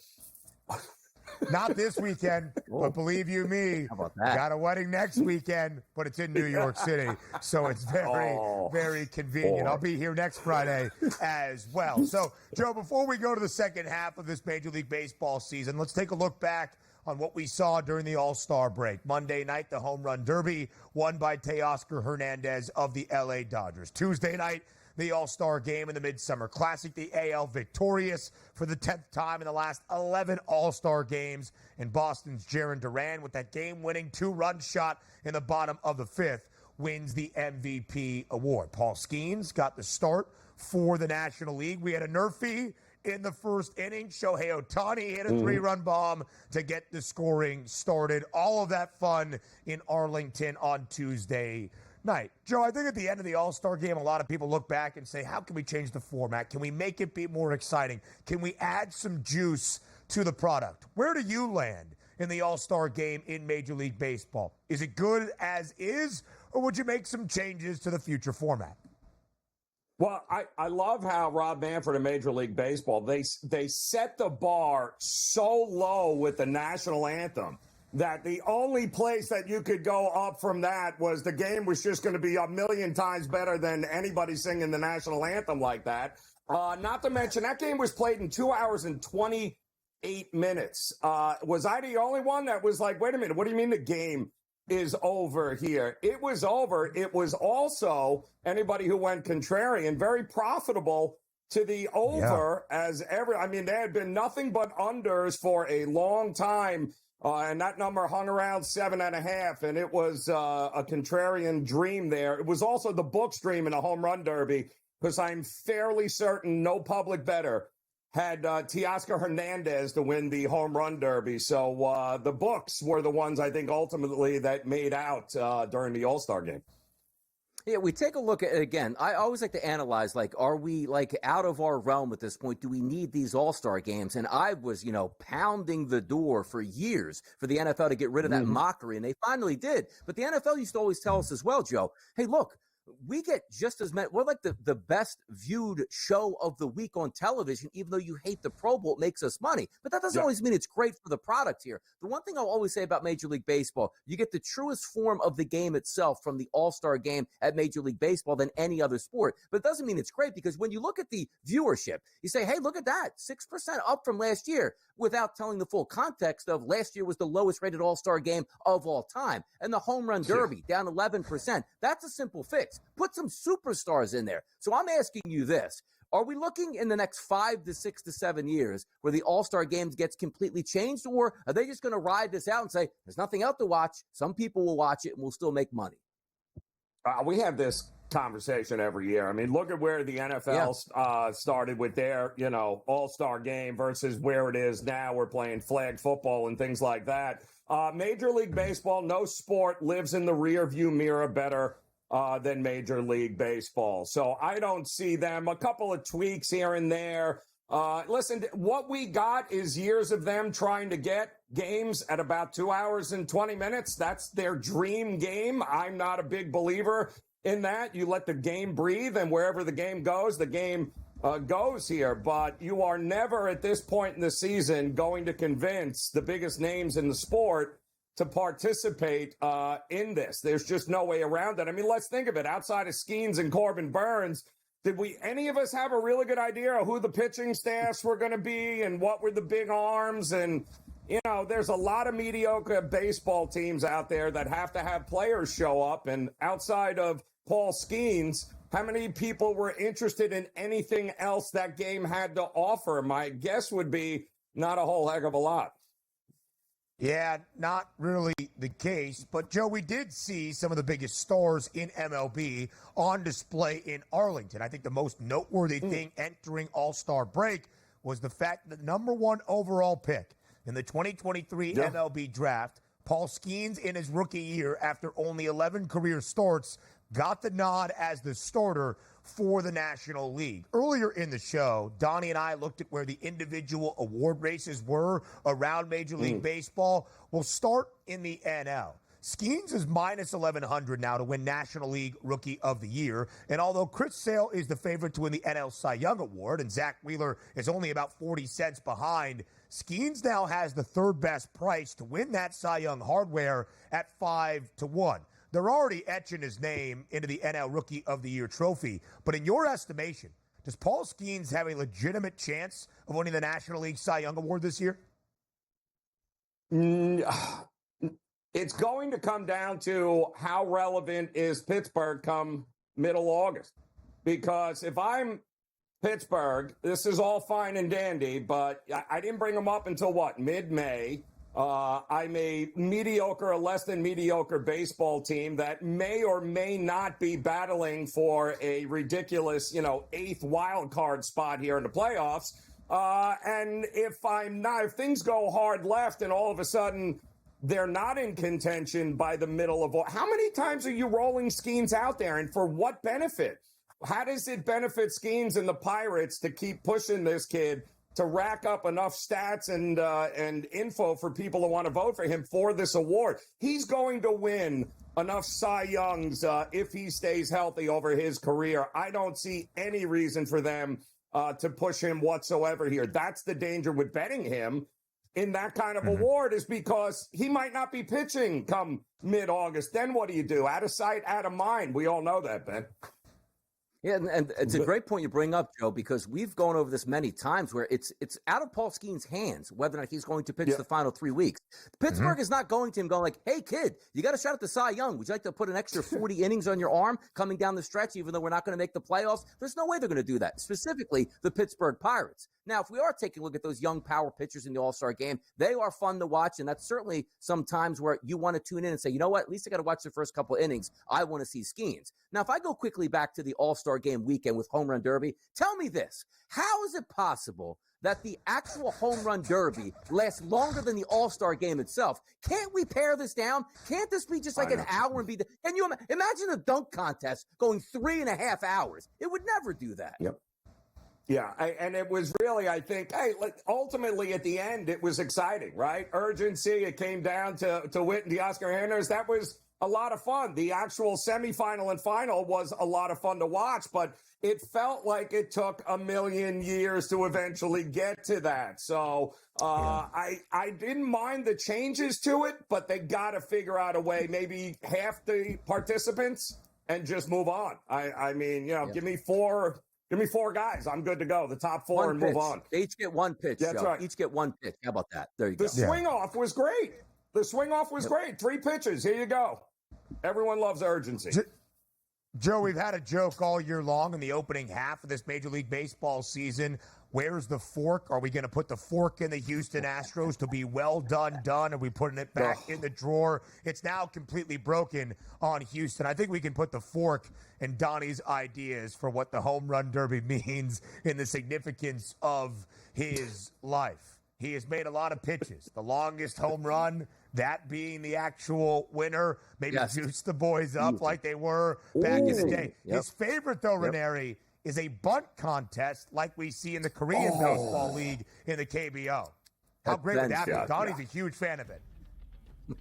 Not this weekend, but believe you me, got a wedding next weekend, but it's in New York City, so it's very convenient. I'll be here next Friday as well. So, Joe, before we go to the second half of this Major League Baseball season, let's take a look back on what we saw during the All-Star break. Monday night, the Home Run Derby, won by Teoscar Hernandez of the LA Dodgers. Tuesday night, the All-Star Game in the Midsummer Classic, the AL victorious for the 10th time in the last 11 All-Star games. And Boston's Jarren Duran, with that game-winning 2-run shot in the bottom of the 5th, wins the MVP award. Paul Skeens got the start for the National League. We had a Nerfie in the first inning. Shohei Ohtani hit a 3-run bomb to get the scoring started. All of that fun in Arlington on Tuesday night. Joe, I think at the end of the All-Star Game, a lot of people look back and say, how can we change the format? Can we make it be more exciting? Can we add some juice to the product? Where do you land in the All-Star Game in Major League Baseball? Is it good as is, or would you make some changes to the future format? Well, I love how Rob Manfred in Major League Baseball, they set the bar so low with the national anthem that the only place that you could go up from that was the game was just going to be a million times better than anybody singing the national anthem like that. Not to mention, that game was played in 2 hours and 28 minutes. Was I the only one that was like, wait a minute, what do you mean the game is over here. It was over. It was also, anybody who went contrarian, very profitable to the over there had been nothing but unders for a long time. And that number hung around 7.5, and it was a contrarian dream there. It was also the books dream in a home run derby, because I'm fairly certain no public bettor had Teoscar Hernandez to win the home run derby. So the books were the ones, I think, ultimately that made out during the All-Star game. Yeah, we take a look at it again. I always like to analyze, are we out of our realm at this point? Do we need these All-Star games? And I was, pounding the door for years for the NFL to get rid of that mockery, and they finally did. But the NFL used to always tell us as well, Joe, hey, look, we get just as many. We're like the best viewed show of the week on television, even though you hate the Pro Bowl, it makes us money. But that doesn't always mean it's great for the product here. The one thing I'll always say about Major League Baseball, you get the truest form of the game itself from the All-Star game at Major League Baseball than any other sport. But it doesn't mean it's great, because when you look at the viewership, you say, hey, look at that, 6% up from last year, without telling the full context of last year was the lowest rated All-Star game of all time. And the home run derby down 11%. That's a simple fix. Put some superstars in there. So I'm asking you this. Are we looking in the next 5 to 6 to 7 years where the All-Star games gets completely changed, or are they just going to ride this out and say, there's nothing else to watch? Some people will watch it and will still make money. We have this conversation every year. I mean, look at where the NFL started with their, All-Star game versus where it is now. We're playing flag football and things like that. Major League Baseball, no sport lives in the rearview mirror better than Major League Baseball. So I don't see them. A couple of tweaks here and there. Listen, what we got is years of them trying to get games at about 2 hours and 20 minutes. That's their dream game. I'm not a big believer in that. You let the game breathe, and wherever the game goes here. But you are never at this point in the season going to convince the biggest names in the sport to participate in this. There's just no way around it. I mean, let's think of it. Outside of Skeens and Corbin Burns, did any of us have a really good idea of who the pitching staffs were going to be and what were the big arms? And, there's a lot of mediocre baseball teams out there that have to have players show up. And outside of Paul Skeens, how many people were interested in anything else that game had to offer? My guess would be not a whole heck of a lot. Yeah, not really the case. But, Joe, we did see some of the biggest stars in MLB on display in Arlington. I think the most noteworthy thing entering All-Star break was the fact that the number one overall pick in the 2023 MLB draft, Paul Skeens, in his rookie year after only 11 career starts, got the nod as the starter for the National League. Earlier in the show, Donnie and I looked at where the individual award races were around Major League Baseball. We'll start in the NL. Skeens is minus 1,100 now to win National League Rookie of the Year. And although Chris Sale is the favorite to win the NL Cy Young Award, and Zach Wheeler is only about 40 cents behind, Skeens now has the third best price to win that Cy Young hardware at 5-1. They're already etching his name into the NL Rookie of the Year trophy. But in your estimation, does Paul Skeens have a legitimate chance of winning the National League Cy Young Award this year? It's going to come down to how relevant is Pittsburgh come middle August. Because if I'm Pittsburgh, this is all fine and dandy, but I didn't bring them up until mid-May. I'm a mediocre or less than mediocre baseball team that may or may not be battling for a ridiculous, 8th wild card spot here in the playoffs. And if things go hard left and all of a sudden they're not in contention by the middle of how many times are you rolling Skeens out there, and for what benefit? How does it benefit Skeens and the Pirates to keep pushing this kid to rack up enough stats and info for people to want to vote for him for this award? He's going to win enough Cy Youngs if he stays healthy over his career. I don't see any reason for them to push him whatsoever here. That's the danger with betting him in that kind of award, is because he might not be pitching come mid-August. Then what do you do? Out of sight, out of mind. We all know that, Ben. Yeah, and it's a great point you bring up, Joe, because we've gone over this many times where it's out of Paul Skeen's hands whether or not he's going to pitch the final 3 weeks. Pittsburgh is not going to him going like, hey, kid, you got a shot at the Cy Young. Would you like to put an extra 40 innings on your arm coming down the stretch, even though we're not going to make the playoffs? There's no way they're going to do that, specifically the Pittsburgh Pirates. Now, if we are taking a look at those young power pitchers in the All-Star game, they are fun to watch, and that's certainly some times where you want to tune in and say, you know what, at least I got to watch the first couple innings. I want to see Skeens. Now, if I go quickly back to the All-Star game weekend with Home Run Derby, tell me this. How is it possible that the actual Home Run Derby lasts longer than the All-Star game itself? Can't we pare this down? Can't this be just like an hour and be – can you imagine a dunk contest going 3.5 hours? It would never do that. Yep. Yeah, and it was really, I think, ultimately at the end, it was exciting, right? Urgency, it came down to Witt and the Oscar Hanners. That was a lot of fun. The actual semifinal and final was a lot of fun to watch, but it felt like it took a million years to eventually get to that. So I didn't mind the changes to it, but they got to figure out a way, maybe half the participants, and just move on. I mean, give me four. Give me 4 guys. I'm good to go. The top 4 and move on. They each get 1 pitch. That's right. Each get 1 pitch. How about that? There you go. The swing off was great. Great. 3 pitches. Here you go. Everyone loves urgency. Joe, we've had a joke all year long in the opening half of this Major League Baseball season. Where's the fork? Are we going to put the fork in the Houston Astros to be well done? Are we putting it back in the drawer? It's now completely broken on Houston. I think we can put the fork in Donnie's ideas for what the Home Run Derby means in the significance of his life. He has made a lot of pitches. The longest home run, that being the actual winner, maybe juice the boys up like they were back in the day. His favorite, though, Raineri, is a bunt contest like we see in the Korean Baseball League in the KBO. How great would that be? Donnie's a huge fan of it.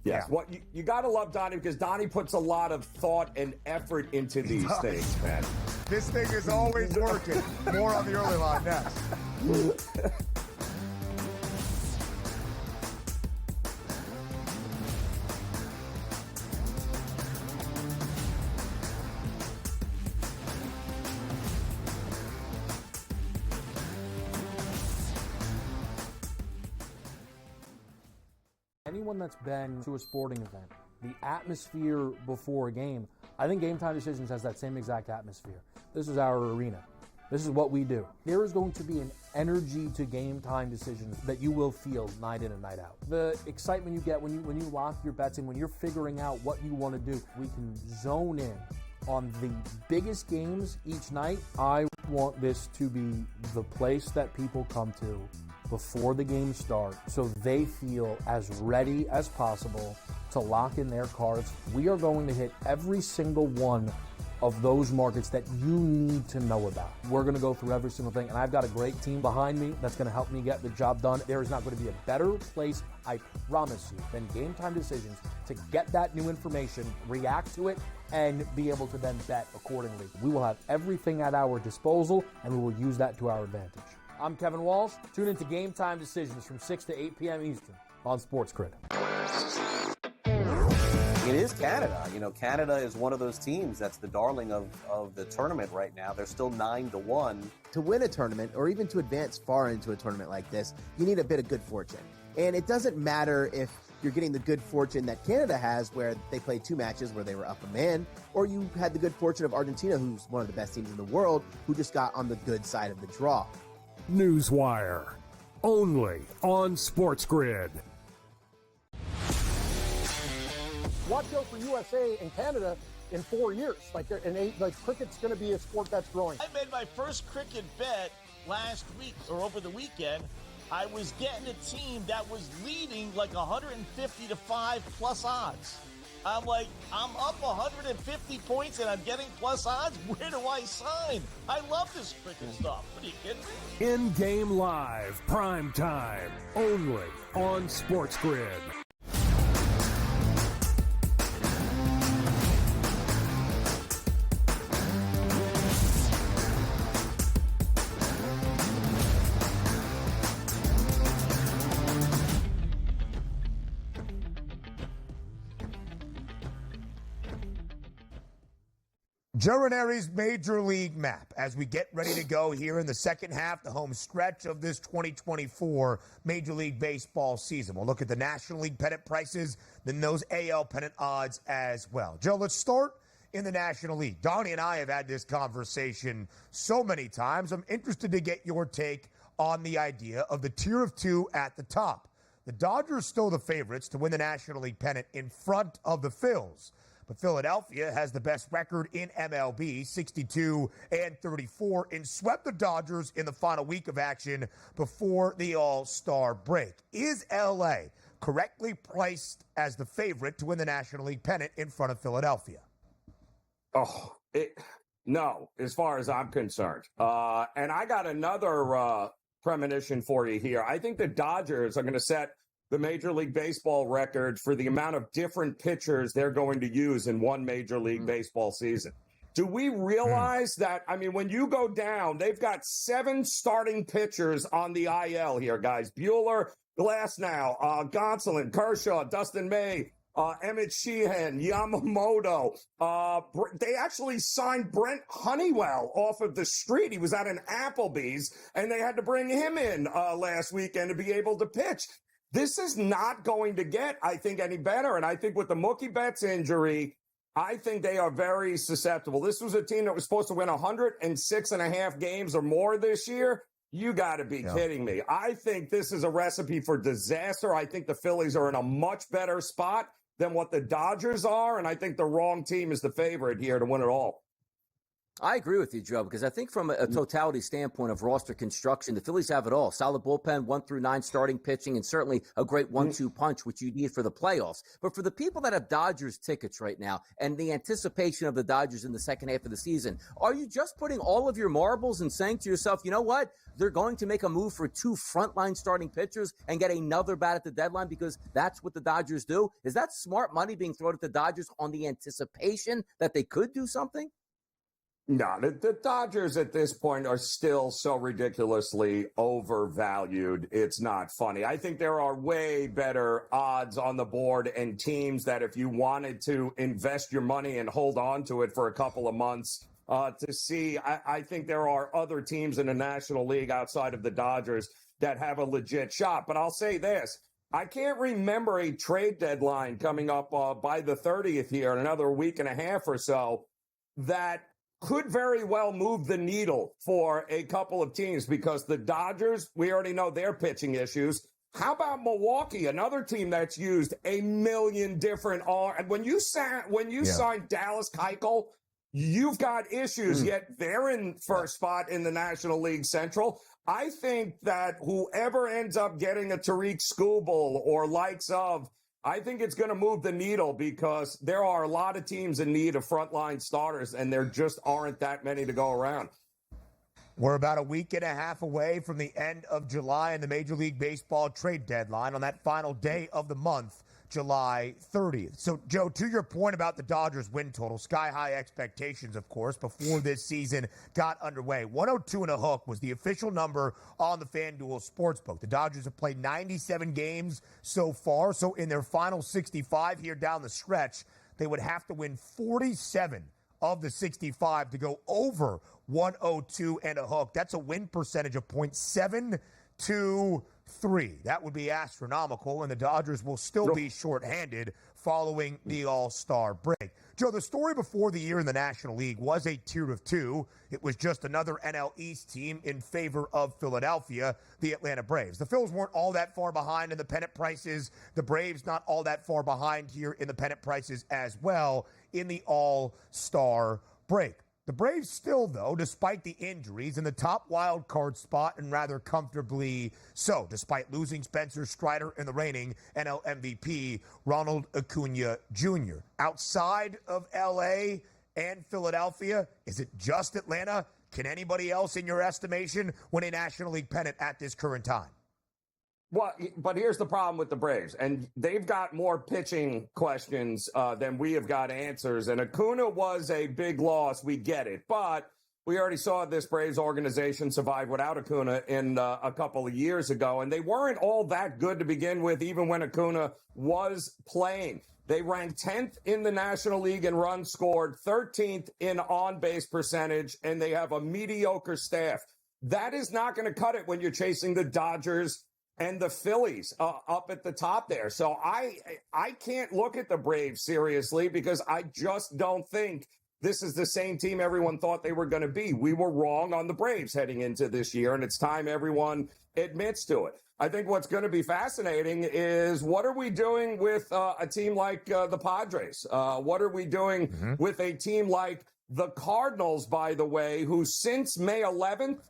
Yes. Well, you got to love Donnie because Donnie puts a lot of thought and effort into these things, man. This thing is always working. More on the early line next. Anyone that's been to a sporting event, the atmosphere before a game, I think Game Time Decisions has that same exact atmosphere. This is our arena. This is what we do. There is going to be an energy to Game Time Decisions that you will feel night in and night out. The excitement you get when you lock your bets in, when you're figuring out what you want to do, we can zone in on the biggest games each night. I want this to be the place that people come to before the games start so they feel as ready as possible to lock in their cards. We are going to hit every single one of those markets that you need to know about. We're going to go through every single thing, and I've got a great team behind me that's going to help me get the job done. There is not going to be a better place, I promise you, than Game Time Decisions to get that new information, react to it, and be able to then bet accordingly. We will have everything at our disposal, and we will use that to our advantage. I'm Kevin Walsh. Tune into Game Time Decisions from 6 to 8 p.m. Eastern on SportsGrid. It is Canada. Canada is one of those teams that's the darling of the tournament right now. They're still 9-1. To win a tournament, or even to advance far into a tournament like this, you need a bit of good fortune. And it doesn't matter if you're getting the good fortune that Canada has, where they played 2 matches where they were up a man, or you had the good fortune of Argentina, who's one of the best teams in the world, who just got on the good side of the draw. Newswire, only on SportsGrid. Watch out for USA and Canada in 4 years. Cricket's going to be a sport that's growing. I made my first cricket bet last week or over the weekend. I was getting a team that was leading like 150 to 5 plus odds. I'm like, I'm up 150 points and I'm getting plus odds. Where do I sign? I love this cricket stuff. What are you kidding me? In-game live, prime time, only on SportsGrid. Joe Raineri's Major League Map as we get ready to go here in the second half, the home stretch of this 2024 Major League Baseball season. We'll look at the National League pennant prices, then those AL pennant odds as well. Joe, let's start in the National League. Donnie and I have had this conversation so many times. I'm interested to get your take on the idea of the tier of two at the top. The Dodgers still the favorites to win the National League pennant in front of the Phils. But Philadelphia has the best record in MLB, 62-34, and swept the Dodgers in the final week of action before the All-Star break. Is LA correctly priced as the favorite to win the National League pennant in front of Philadelphia? No, as far as I'm concerned. And I got another premonition for you here. I think the Dodgers are going to set the Major League Baseball record for the amount of different pitchers they're going to use in one Major League Baseball season. Do we realize that? I mean, when you go down, they've got 7 starting pitchers on the IL here, guys. Buehler, Glasnow, Gonsolin, Kershaw, Dustin May, Emmett Sheehan, Yamamoto. They actually signed Brent Honeywell off of the street. He was at an Applebee's, and they had to bring him in last weekend to be able to pitch. This is not going to get, I think, any better. And I think with the Mookie Betts injury, I think they are very susceptible. This was a team that was supposed to win 106.5 games or more this year. You got to be kidding me. I think this is a recipe for disaster. I think the Phillies are in a much better spot than what the Dodgers are. And I think the wrong team is the favorite here to win it all. I agree with you, Joe, because I think from a totality standpoint of roster construction, the Phillies have it all. Solid bullpen, 1 through 9 starting pitching, and certainly a great 1-2 punch, which you need for the playoffs. But for the people that have Dodgers tickets right now and the anticipation of the Dodgers in the second half of the season, are you just putting all of your marbles and saying to yourself, you know what? They're going to make a move for 2 frontline starting pitchers and get another bat at the deadline because that's what the Dodgers do? Is that smart money being thrown at the Dodgers on the anticipation that they could do something? No, the Dodgers at this point are still so ridiculously overvalued. It's not funny. I think there are way better odds on the board and teams that if you wanted to invest your money and hold on to it for a couple of months to see, I think there are other teams in the National League outside of the Dodgers that have a legit shot. But I'll say this. I can't remember a trade deadline coming up by the 30th here in another week and a half or so that could very well move the needle for a couple of teams because the Dodgers, we already know their pitching issues. How about Milwaukee, another team that's used a million different and when you sign Dallas Keuchel, you've got issues, yet they're in first spot in the National League Central. I think that whoever ends up getting a Tariq Skubal or likes of, I think it's going to move the needle because there are a lot of teams in need of frontline starters, and there just aren't that many to go around. We're about a week and a half away from the end of July and the Major League Baseball trade deadline on that final day of the month, July 30th. So, Joe, to your point about the Dodgers win total, sky-high expectations, of course, before this season got underway. 102 and a hook was the official number on the FanDuel Sportsbook. The Dodgers have played 97 games so far, so in their final 65 here down the stretch, they would have to win 47 of the 65 to go over 102 and a hook. That's a win percentage of .723. That would be astronomical, and the Dodgers will still be shorthanded following the All-Star break. Joe, the story before the year in the National League was a tier of two. It was just another NL East team in favor of Philadelphia, the Atlanta Braves. The Phils weren't all that far behind in the pennant prices. The Braves not all that far behind here in the pennant prices as well in the All-Star break. The Braves still, though, despite the injuries, in the top wild card spot and rather comfortably so, despite losing Spencer Strider and the reigning NL MVP, Ronald Acuna Jr. Outside of L.A. and Philadelphia, is it just Atlanta? Can anybody else, in your estimation, win a National League pennant at this current time? Well, but here's the problem with the Braves, and they've got more pitching questions than we have got answers. And Acuna was a big loss. We get it. But We already saw this Braves organization survive without Acuna in a couple of years ago, and they weren't all that good to begin with, even when Acuna was playing. They ranked 10th in the National League in runs scored, 13th in on-base percentage, and they have a mediocre staff. That is not going to cut it when you're chasing the Dodgers and the Phillies up at the top there. So I can't look at the Braves seriously because I just don't think this is the same team everyone thought they were going to be. We were wrong on the Braves heading into this year, and it's time everyone admits to it. I think what's going to be fascinating is what are we doing with a team like the Padres? What are we doing with a team like the Cardinals, by the way, who since May 11th,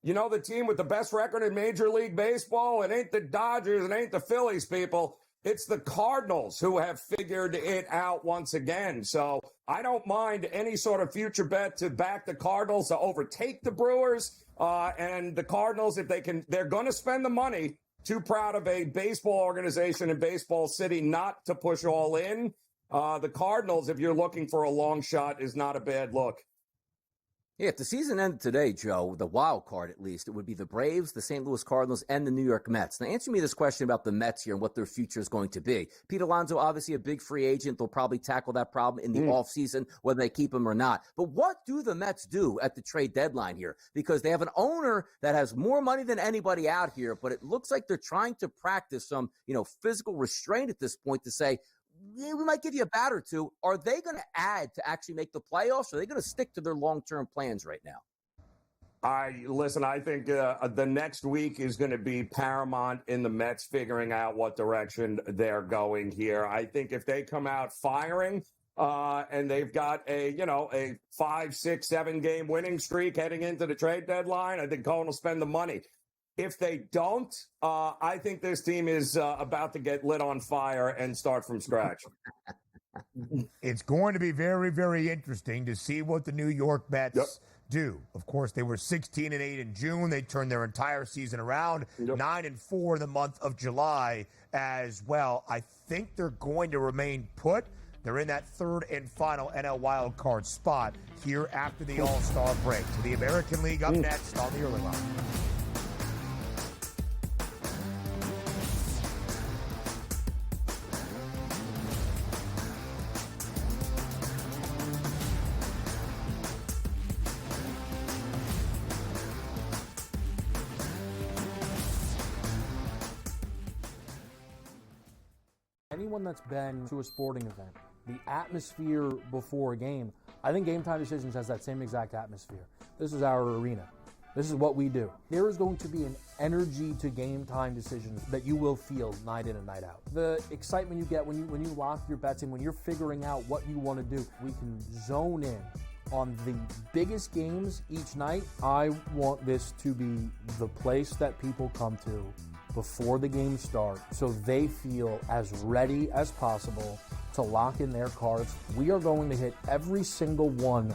you know, the team with the best record in Major League Baseball, it ain't the Dodgers, it ain't the Phillies, people. It's the Cardinals who have figured it out once again. So I don't mind any sort of future bet to back the Cardinals to overtake the Brewers. And the Cardinals, if they can, they're going to spend the money. Too proud of a baseball organization in Baseball City not to push all in. The Cardinals, if you're looking for a long shot, is not a bad look. Yeah, if the season ended today, Joe, the wild card at least, it would be the Braves, the St. Louis Cardinals, and the New York Mets. Now, answer me this question about the Mets here and what their future is going to be. Pete Alonso, obviously a big free agent. They'll probably tackle that problem in the offseason, whether they keep him or not. But what do the Mets do at the trade deadline here? Because they have an owner that has more money than anybody out here, but it looks like they're trying to practice some, physical restraint at this point to say, yeah, we might give you a bat or two. Are they going to add to actually make the playoffs? Or are they going to stick to their long-term plans right now? I think the next week is going to be paramount in the Mets figuring out what direction they're going here. I think if they come out firing and they've got a 5, 6, 7 game winning streak heading into the trade deadline, I think Cohen will spend the money. If they don't, I think this team is about to get lit on fire and start from scratch. It's going to be very, very interesting to see what the New York Mets do. Of course, they were 16-8 in June. They turned their entire season around, 9-4 in the month of July as well. I think they're going to remain put. They're in that third and final NL wildcard spot here after the All-Star break. To the American League up next on the early line. Anyone that's been to a sporting event, the atmosphere before a game, I think Game Time Decisions has that same exact atmosphere. This is our arena. This is what we do. There is going to be an energy to Game Time Decisions that you will feel night in and night out. The excitement you get when you lock your bets in, when you're figuring out what you want to do, we can zone in on the biggest games each night. I want this to be the place that people come to before the games start so they feel as ready as possible to lock in their cards. We are going to hit every single one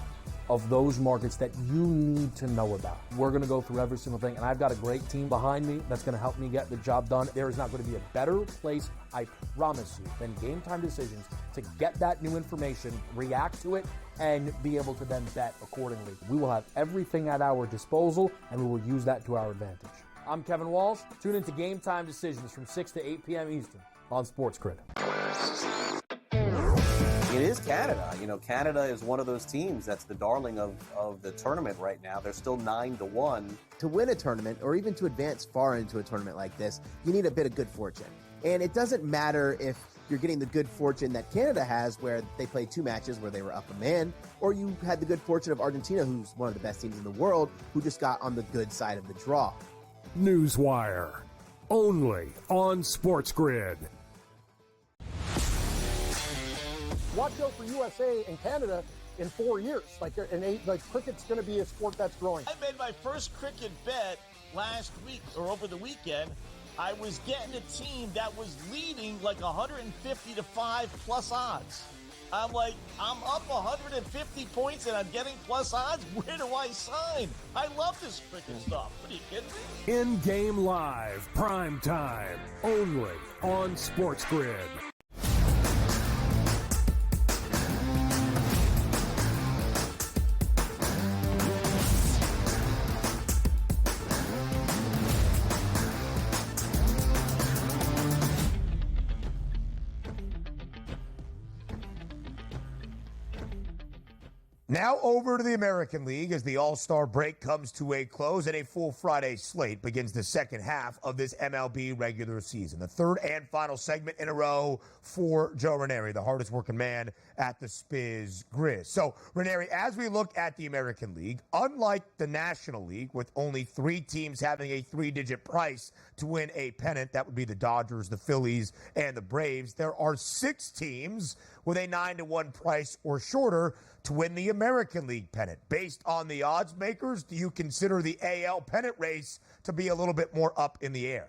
of those markets that you need to know about. We're going to go through every single thing, and I've got a great team behind me that's going to help me get the job done. There is not going to be a better place, I promise you, than Game Time Decisions to get that new information, react to it, and be able to then bet accordingly. We will have everything at our disposal, and we will use that to our advantage. I'm Kevin Walsh. Tune into Game Time Decisions from 6 to 8 p.m. Eastern on SportsGrid. It is Canada. Canada is one of those teams that's the darling of the tournament right now. They're still 9-1. To win a tournament, or even to advance far into a tournament like this, you need a bit of good fortune. And it doesn't matter if you're getting the good fortune that Canada has, where they played 2 matches where they were up a man, or you had the good fortune of Argentina, who's one of the best teams in the world, who just got on the good side of the draw. Newswire, only on SportsGrid. Watch out for USA and Canada in 4 years. Cricket's going to be a sport that's growing. I made my first cricket bet last week or over the weekend. I was getting a team that was leading like 150 to 5 plus odds. I'm like, I'm up 150 points and I'm getting plus odds. Where do I sign? I love this cricket stuff. What are you kidding me? In-game live, prime time, only on SportsGrid. Now over to the American League as the All-Star break comes to a close and a full Friday slate begins the second half of this MLB regular season. The third and final segment in a row for Joe Raineri, the hardest working man at the SportsGrid. So, Raineri, as we look at the American League, unlike the National League with only 3 teams having a 3-digit price to win a pennant, that would be the Dodgers, the Phillies, and the Braves, there are 6 teams with a 9-to-1 price or shorter to win the American League pennant. Based on the odds makers, do you consider the AL pennant race to be a little bit more up in the air?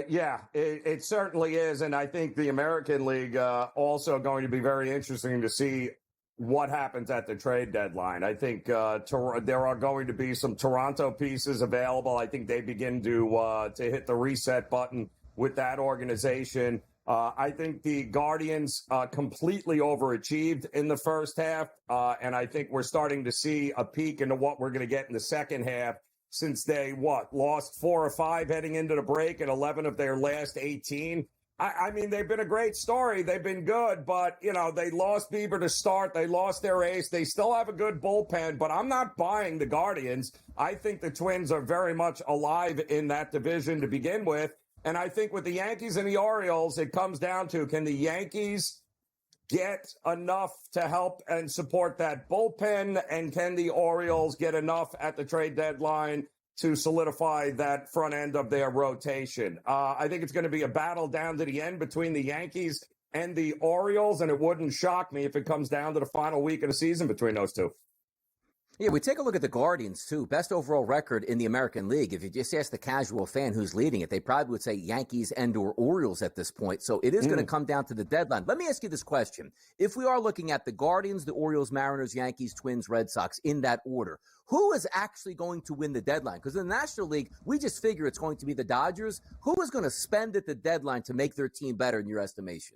Yeah, it certainly is. And I think the American League also going to be very interesting to see what happens at the trade deadline. I think there are going to be some Toronto pieces available. I think they begin to hit the reset button with that organization. I think the Guardians completely overachieved in the first half, and I think we're starting to see a peek into what we're going to get in the second half since they, lost 4 or 5 heading into the break and 11 of their last 18. I mean, they've been a great story. They've been good, but, they lost Bieber to start. They lost their ace. They still have a good bullpen, but I'm not buying the Guardians. I think the Twins are very much alive in that division to begin with. And I think with the Yankees and the Orioles, it comes down to, can the Yankees get enough to help and support that bullpen? And can the Orioles get enough at the trade deadline to solidify that front end of their rotation? I think it's going to be a battle down to the end between the Yankees and the Orioles, and it wouldn't shock me if it comes down to the final week of the season between those two. Yeah, we take a look at the Guardians, too. Best overall record in the American League. If you just ask the casual fan who's leading it, they probably would say Yankees and or Orioles at this point. So it is going to come down to the deadline. Let me ask you this question. If we are looking at the Guardians, the Orioles, Mariners, Yankees, Twins, Red Sox in that order, who is actually going to win the deadline? Because in the National League, we just figure it's going to be the Dodgers. Who is going to spend at the deadline to make their team better in your estimation?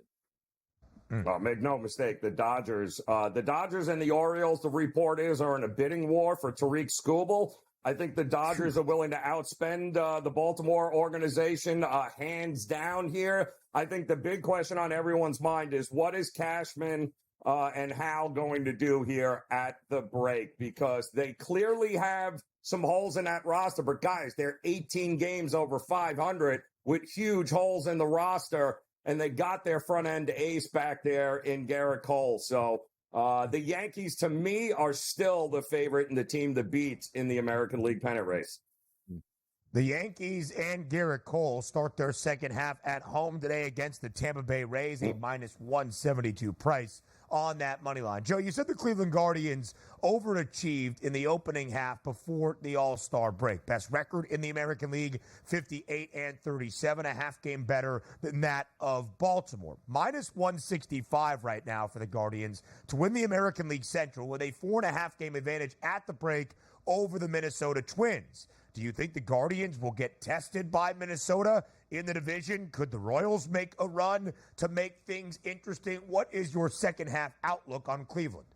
Make no mistake, the Dodgers and the Orioles, the report is, are in a bidding war for Tariq Skubal. I think the Dodgers are willing to outspend the Baltimore organization hands down here. I think the big question on everyone's mind is, what is Cashman and Hal going to do here at the break? Because they clearly have some holes in that roster. But, guys, they're 18 games over 500 with huge holes in the roster. And they got their front-end ace back there in Garrett Cole. So the Yankees, to me, are still the favorite and the team to beat in the American League pennant race. The Yankees and Garrett Cole start their second half at home today against the Tampa Bay Rays, a minus 172 price on that money line. Joe, you said the Cleveland Guardians overachieved in the opening half before the All-Star break. Best record in the American League, 58-37, a half game better than that of Baltimore. Minus 165 right now for the Guardians to win the American League Central with a 4.5 game advantage at the break over the Minnesota Twins. Do you think the Guardians will get tested by Minnesota in the division? Could the Royals make a run to make things interesting? What is your second half outlook on Cleveland?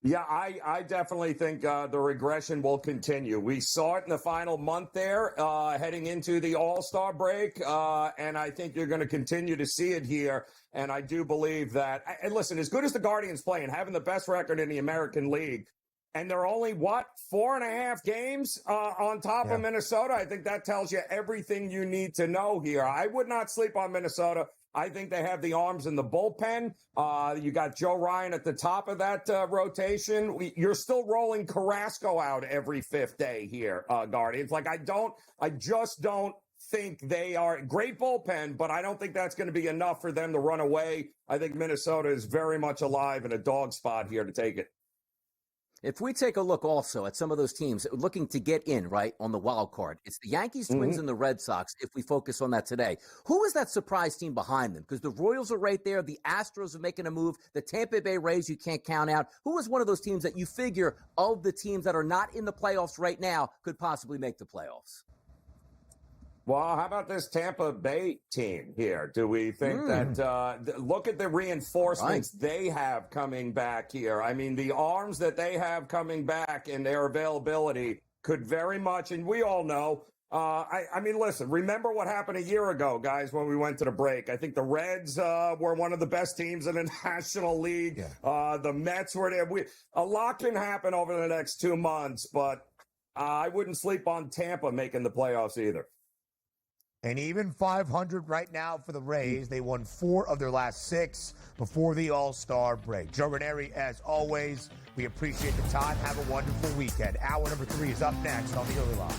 Yeah, I definitely think the regression will continue. We saw it in the final month there, heading into the All-Star break, and I think you're going to continue to see it here. And I do believe that, and listen, as good as the Guardians play and having the best record in the American League, and they're only, 4.5 games on top of Minnesota? I think that tells you everything you need to know here. I would not sleep on Minnesota. I think they have the arms in the bullpen. You got Joe Ryan at the top of that rotation. You're still rolling Carrasco out every 5th day here, Guardians. I just don't think they are a great bullpen, but I don't think that's going to be enough for them to run away. I think Minnesota is very much alive in a dog spot here to take it. If we take a look also at some of those teams looking to get in, right, on the wild card, it's the Yankees, Twins, and the Red Sox, if we focus on that today. Who is that surprise team behind them? Because the Royals are right there. The Astros are making a move. The Tampa Bay Rays you can't count out. Who is one of those teams that you figure of the teams that are not in the playoffs right now could possibly make the playoffs? Well, how about this Tampa Bay team here? Do we think that look at the reinforcements they have coming back here? I mean, the arms that they have coming back and their availability could very much, and we all know, I mean, listen, remember what happened a year ago, guys, when we went to the break. I think the Reds were one of the best teams in the National League. Yeah. The Mets were there. A lot can happen over the next 2 months, but I wouldn't sleep on Tampa making the playoffs either. And even 500 right now for the Rays. They won 4 of their last 6 before the All-Star break. Joe Raineri, as always, we appreciate the time. Have a wonderful weekend. Hour number 3 is up next on the Early Line.